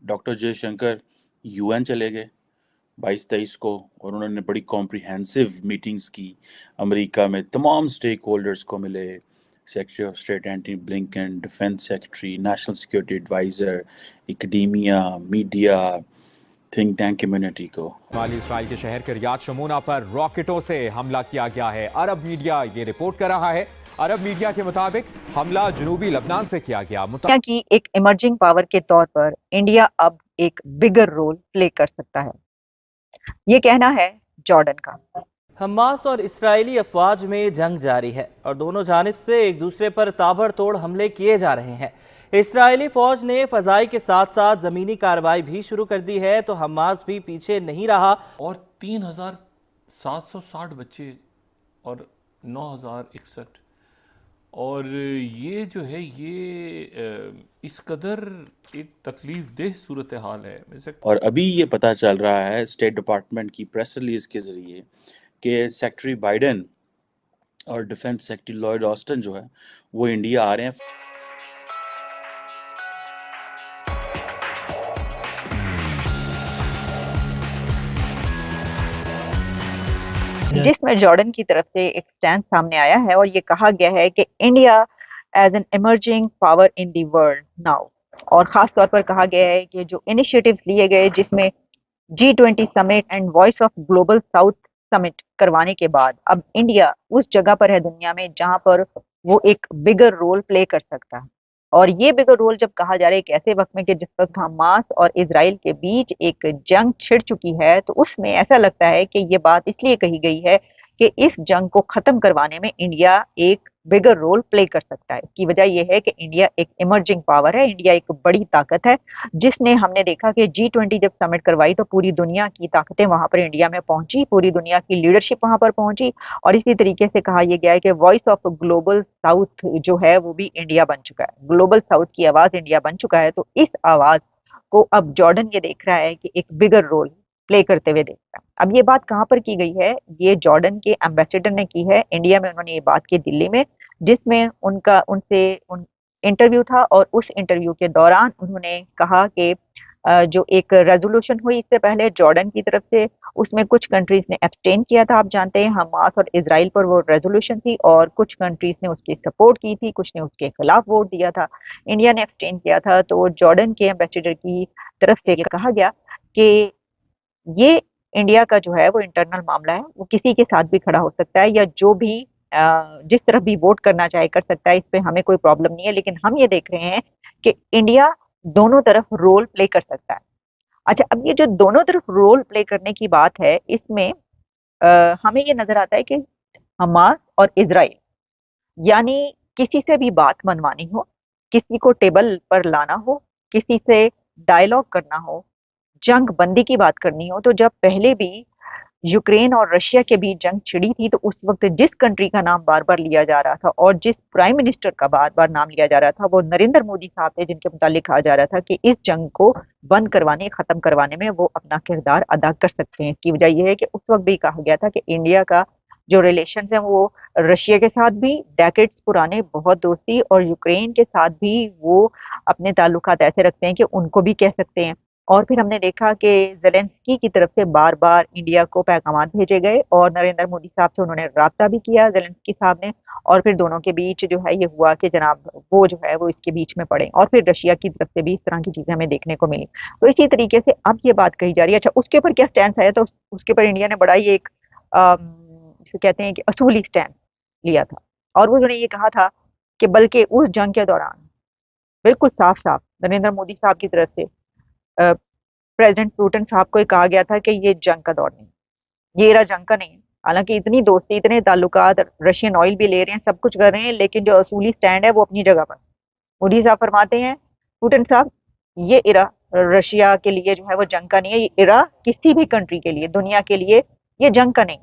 Doctor Jaishankar UN चले गए 22-23 को, और उन्होंने बड़ी कॉम्प्रिहेंसिव मीटिंग्स की। अमेरिका में तमाम स्टेक होल्डर्स को मिले, secretary of state Antony Blinken, defence secretary, national security adviser, academia, media, think tank community को। माली इसराइल के शहर किर्यात शमूना पर रॉकेटों से हमला किया गया है। अरब मीडिया ये रिपोर्ट कर रहा है। अरब मीडिया के मुताबिक हमला जनूबी लबनान से किया गया। दुनिया की एक इमर्जिंग पावर के तौर पर इंडिया अब एक बिगर रोल प्ले कर सकता है, ये कहना है जॉर्डन का। हमास और इस्राएली अफवाज में जंग जारी है और दोनों जानिब से एक दूसरे पर ताबड़तोड़ हमले किए जा रहे हैं। इस्राएली फौज ने फजाई के साथ साथ जमीनी कार्रवाई भी शुरू कर दी है, तो हमास भी पीछे नहीं रहा। और 3,760 बच्चे और 9,061, और ये जो है ये इस कदर एक तकलीफ देह सूरत हाल है। और अभी ये पता चल रहा है स्टेट डिपार्टमेंट की प्रेस रिलीज के जरिए कि सेक्रेटरी बाइडेन और डिफेंस सेक्रेटरी लॉयड ऑस्टिन जो है वो इंडिया आ रहे हैं। जिसमें जॉर्डन की तरफ से एक स्टैंड सामने आया है और ये कहा गया है कि India as an emerging power in the world now, और खास तौर पर कहा गया है कि जो इनिशिएटिव्स लिए गए जिसमें G20 summit and voice of global south summit करवाने के बाद अब इंडिया उस जगह पर है दुनिया में जहां पर वो एक बिगर रोल प्ले कर सकता है। और ये बिगर रोल जब कहा जा रहा है एक ऐसे वक्त में कि जिस वक्त हमास और इजराइल के बीच एक जंग छिड़ चुकी है, तो उसमें ऐसा लगता है कि ये बात इसलिए कही गई है कि इस जंग को खत्म करवाने में इंडिया एक बिगर रोल प्ले कर सकता है। इसकी वजह यह है कि इंडिया एक इमर्जिंग पावर है, इंडिया एक बड़ी ताकत है, जिसने हमने देखा कि G20 जब समिट करवाई तो पूरी दुनिया की ताकतें वहां पर इंडिया में पहुंची, पूरी दुनिया की लीडरशिप वहां पर पहुंची। और इसी तरीके से कहा यह गया है कि वॉइस ऑफ ग्लोबल साउथ जो है वो भी इंडिया बन चुका है, ग्लोबल साउथ की आवाज इंडिया बन चुका है। तो इस आवाज को अब जॉर्डन ये देख रहा है कि एक बिगर रोल प्ले करते हुए देखता है। अब ये बात कहाँ पर की गई है? ये जॉर्डन के एम्बेसडर ने की है इंडिया में, उन्होंने ये बात की दिल्ली में, जिसमें उन इंटरव्यू था, और उस इंटरव्यू के दौरान उन्होंने कहा कि जो एक रेजोल्यूशन हुई इससे पहले जॉर्डन की तरफ से, उसमें कुछ कंट्रीज ने एब्सटेन किया था। आप जानते हैं हमास और इजराइल पर वो रेजोल्यूशन थी, और कुछ कंट्रीज ने उसकी सपोर्ट की थी, कुछ ने उसके खिलाफ वोट दिया था। इंडिया ने एब्सटेन किया था। तो जॉर्डन के एम्बेसडर की तरफ से कहा गया कि ये इंडिया का जो है वो इंटरनल मामला है, वो किसी के साथ भी खड़ा हो सकता है, या जो भी जिस तरफ भी वोट करना चाहे कर सकता है, इस पे हमें कोई प्रॉब्लम नहीं है। लेकिन हम ये देख रहे हैं कि इंडिया दोनों तरफ रोल प्ले कर सकता है। अच्छा, अब ये जो दोनों तरफ रोल प्ले करने की बात है, इसमें हमें ये नजर आता है कि हमास और इजराइल, यानी किसी से भी बात मनवानी हो, किसी को टेबल पर लाना हो, किसी से डायलॉग करना हो, जंग बंदी की बात करनी हो, तो जब पहले भी यूक्रेन और रशिया के बीच जंग छिड़ी थी, तो उस वक्त जिस कंट्री का नाम बार बार लिया जा रहा था और जिस प्राइम मिनिस्टर का बार बार नाम लिया जा रहा था, वो नरेंद्र मोदी साहब थे, जिनके मुतालिक कहा जा रहा था कि इस जंग को बंद करवाने, खत्म करवाने में वो अपना किरदार अदा कर सकते हैं। इसकी वजह यह है कि उस वक्त भी कहा गया था कि इंडिया का जो रिलेशन है वो रशिया के साथ भी डेकेड्स पुराने बहुत दोस्ती, और यूक्रेन के साथ भी वो अपने ताल्लुकात ऐसे रखते हैं कि उनको भी कह सकते हैं। और फिर हमने देखा कि ज़ेलेंस्की की तरफ से बार बार इंडिया को पैगाम भेजे गए, और नरेंद्र मोदी साहब से उन्होंने राब्ता भी किया ज़ेलेंस्की साहब ने, और फिर दोनों के बीच जो है ये हुआ कि जनाब वो जो है वो इसके बीच में पड़े, और फिर रशिया की तरफ से भी इस तरह की चीजें हमें देखने को मिली। तो इसी तरीके से अब ये बात कही जा रही है। अच्छा, उसके ऊपर क्या स्टैंड आया? तो उसके ऊपर इंडिया ने बड़ा ही एक जिसे कहते हैं कि असूली स्टैंड लिया था, और वो उन्होंने ये कहा था कि बल्कि उस जंग के दौरान बिल्कुल साफ साफ नरेंद्र मोदी साहब की तरफ से प्रेसिडेंट पुतिन साहब को कहा गया था कि ये जंग का दौर नहीं, ये एरा जंग का नहीं है। हालांकि इतनी दोस्ती, इतने ताल्लुकात, रशियन ऑयल भी ले रहे हैं, सब कुछ कर रहे हैं, लेकिन जो असूली स्टैंड है वो अपनी जगह पर। मोदी साहब फरमाते हैं, पुतिन साहब, ये इरा रशिया के लिए जो है वो जंग का नहीं है, ये इरा किसी भी कंट्री के लिए, दुनिया के लिए ये जंग का नहीं,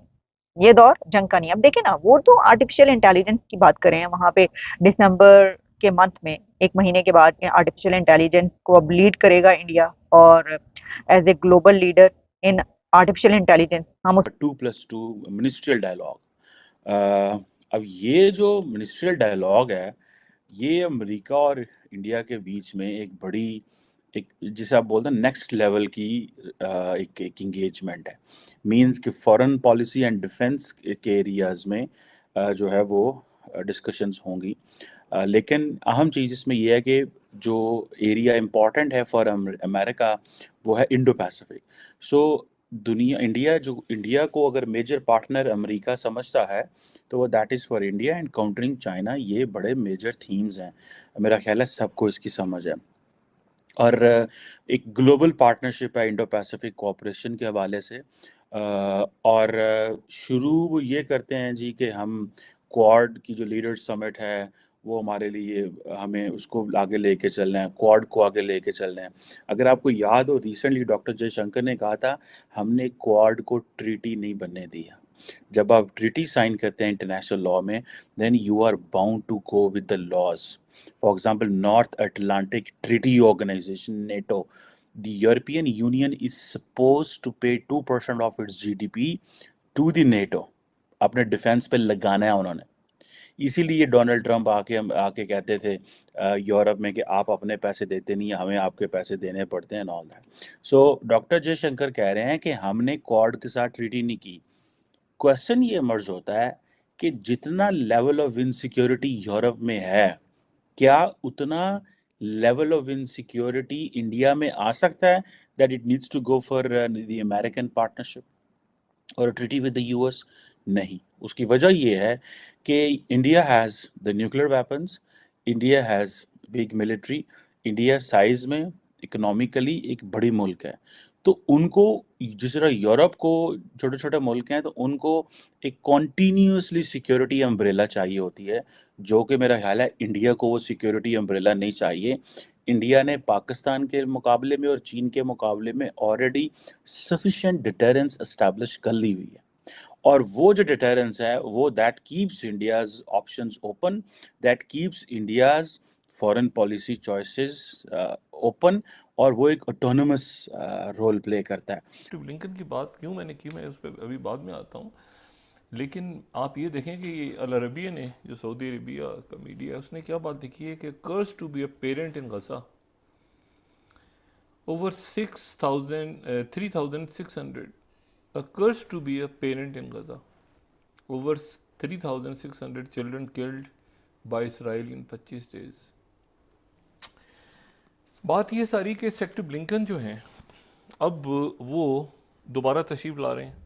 ये दौर जंग का नहीं। अब देखें ना, वो तो आर्टिफिशियल इंटेलिजेंस की बात कर रहे हैं वहां पे, दिसंबर के मंथ में, एक महीने के बाद आर्टिफिशियल इंटेलिजेंस को अब लीड करेगा इंडिया, और as a global leader in artificial intelligence हम 2+2 मिनिस्ट्रियल डायलॉग। अब ये जो मिनिस्ट्रियल डायलॉग है, ये अमेरिका और इंडिया के बीच में एक बड़ी एक जिसे आप बोलते हैं नेक्स्ट लेवल की एक इंगेजमेंट है। मींस कि फॉरेन पॉलिसी एंड डिफेंस के एरियाज में जो है वो डिस्कशंस होंगी। लेकिन अहम चीज़ इसमें ये है कि जो एरिया इम्पॉर्टेंट है फॉर अमेरिका वो है इंडो पैसिफिक। सो इंडिया को अगर मेजर पार्टनर अमेरिका समझता है तो वो that is for India and countering China. ये बड़े मेजर थीम्स हैं, मेरा ख्याल है सबको इसकी समझ है। और एक ग्लोबल पार्टनरशिप है इंडो पैसिफिक कोऑपरेशन के हवाले से। और शुरू वो ये करते हैं जी कि हम क्वाड की जो लीडर्स समिट है वो हमारे लिए, हमें उसको आगे लेके चलना है, क्वाड को आगे लेके चलना है। अगर आपको याद हो, रिसेंटली डॉक्टर जयशंकर ने कहा था हमने क्वाड को ट्रीटी नहीं बनने दिया। जब आप ट्रीटी साइन करते हैं इंटरनेशनल लॉ में, then you are bound to go with the laws. For example, North Atlantic Treaty Organization, NATO, the European Union is supposed to pay 2% of its GDP to the NATO. अपने defence पे लगाना है उन्होंने। इसीलिए Donald Trump आके कहते थे Europe में कि आप अपने पैसे देते नहीं, हमें आपके पैसे देने पड़ते हैं, all that. So doctor Jaishankar कह रहे हैं कि हमने क्वाड के साथ ट्रीटी नहीं की। क्वेश्चन ये इमर्ज होता है कि जितना लेवल ऑफ इनसिक्योरिटी यूरोप में है, क्या उतना लेवल ऑफ इनसिक्योरिटी इंडिया में आ सकता है that it needs to go for the American partnership और ट्रीटी विद द यूएस? नहीं। उसकी वजह ये है कि India has the nuclear weapons, India has big military, India size में इकोनॉमिकली एक बड़ी मुल्क है। तो उनको, जिस तरह यूरोप को छोटे छोटे मुल्क हैं, तो उनको एक कॉन्टीन्यूसली सिक्योरिटी अम्ब्रेला चाहिए होती है, जो कि मेरा ख्याल है इंडिया को वो सिक्योरिटी अम्ब्रेला नहीं चाहिए। इंडिया ने पाकिस्तान के मुकाबले में और चीन के मुकाबले में ऑलरेडी सफिशिएंट डिटरेंस एस्टैब्लिश कर ली हुई है। और वो जो डिटरेंस है वो that keeps India's options open, that keeps India's foreign policy choices open, और वो एक ऑटोनमस रोल प्ले करता है। तो ब्लिंकन की बात क्यों मैंने की, मैं उस पर अभी बाद में आता हूँ। लेकिन आप ये देखें कि अल अरबिया ने, जो सऊदी अरबिया का मीडिया है, उसने क्या बात लिखी है कि curse to be a parent in Gaza, over 3,600 a curse to be a parent in Gaza, over 3,600 children killed by Israel in 25 days। बात ये सारी कि सेक्रेटरी ब्लिंकन जो हैं अब वो दोबारा तशरीफ ला रहे हैं।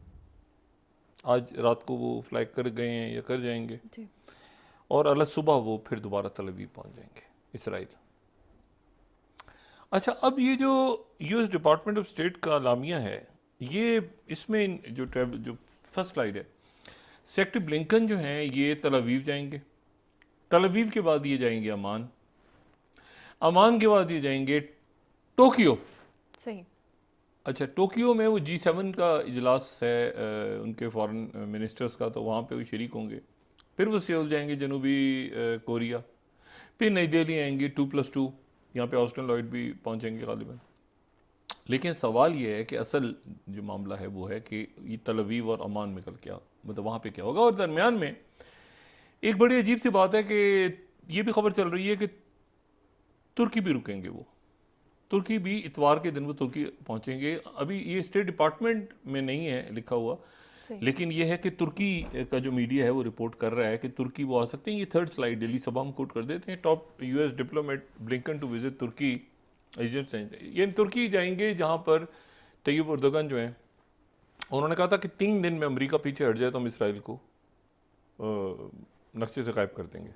आज रात को वो फ्लाई कर गए हैं या कर जाएंगे जी। और अल सुबह वो फिर दोबारा तल अवीव पहुंच जाएंगे, इसराइल। अच्छा, अब ये जो यूएस डिपार्टमेंट ऑफ स्टेट का अलामिया है, ये इसमें जो फर्स्ट स्लाइड है, सेक्रेटरी ब्लिंकन जो हैं ये तल अवीव जाएंगे, तल अवीव के बाद ये जाएंगे अमान, अमान के बाद ये जाएंगे टोक्यो। सही। अच्छा, टोक्यो में वो G7 का इजलास है उनके फॉरेन मिनिस्टर्स का, तो वहाँ पे वो शरीक होंगे। फिर वो सियोल जाएंगे जनूबी कोरिया, फिर नई दिल्ली आएंगे 2+2, यहाँ पे ऑस्टिन लॉयड भी पहुँचेंगे गालिबन। लेकिन सवाल ये है कि असल जो मामला है वो है कि ये तल अवीव और अमान में कल क्या, मतलब वहाँ पे क्या होगा। और दरमियान में एक बड़ी अजीब सी बात है कि ये भी खबर चल रही है कि तुर्की भी रुकेंगे, वो तुर्की भी इतवार के दिन वो तुर्की पहुँचेंगे। अभी ये स्टेट डिपार्टमेंट में नहीं है लिखा हुआ, लेकिन ये है कि तुर्की का जो मीडिया है वो रिपोर्ट कर रहा है कि तुर्की वो आ सकते हैं। ये थर्ड स्लाइड डेली सभा हम कोट कर देते हैं। Top US diplomat Blinken to visit Turkey, ये तुर्की जाएंगे जहाँ पर तैयब उर्दगन जो हैं, उन्होंने कहा था कि 3 दिन में अमेरिका पीछे हट जाए तो हम इसराइल को नक्शे से गायब कर देंगे।